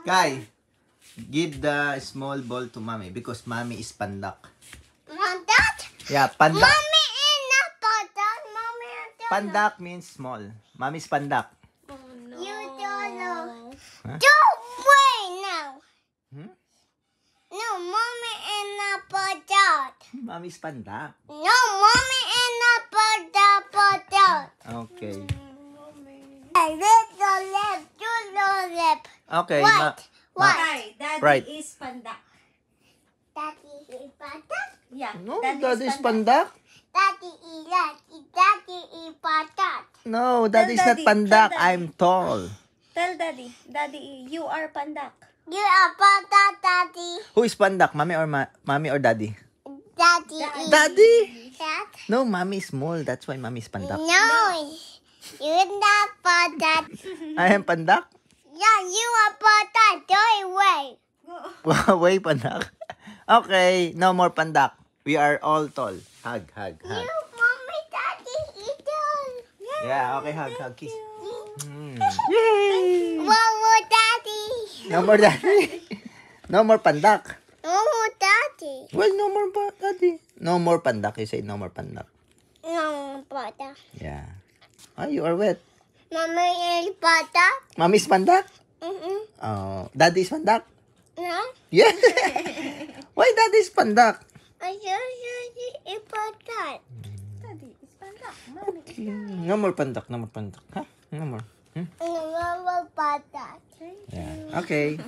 Kai, give the small ball to mommy because mommy is pandak. Pandak? Yeah, pandak. Mommy is not pandak. Mommy is not. Pandak means small. Mommy's pandak. Oh, no. You don't know. Huh? Don't wait now. Hmm? No, mommy is not pandak. Mommy's pandak. No, mommy is not pandak. Okay. Little lip, little lip. Okay. What? What? Right, Daddy Right. is pandak. Daddy is pandak. Yeah, No, daddy's pandak. Daddy is pandak. No, daddy's not Daddy, pandak. tell Daddy. I'm tall. Tell Daddy. Daddy, you are pandak. You are pandak, Daddy. Who is pandak? Mommy or daddy? Daddy is Daddy? that. No, mommy is small. That's why mommy is pandak. No, you're not pandak. I am pandak? Yeah, you are pandak. Don't wait. Way pandak. Okay, no more pandak. We are all tall. Hug, hug, hug. You, mommy, daddy, eat all. Yeah, okay, hug, hug, kiss. Yay! One more daddy. No more daddy. No more pandak. No more daddy. Well, no more daddy. No more pandak. You say no more pandak. No more pandak. Yeah. Ah, you are wet. Mommy is pandak. Mommy's pandak? Mm-mm. Oh, daddy's pandak? No, Yeah. Why daddy's pandak? I just is pandak. Daddy is pandak. Mommy is No more pandak. No more pandak. Huh? No more. No more pandak. Yeah. Okay.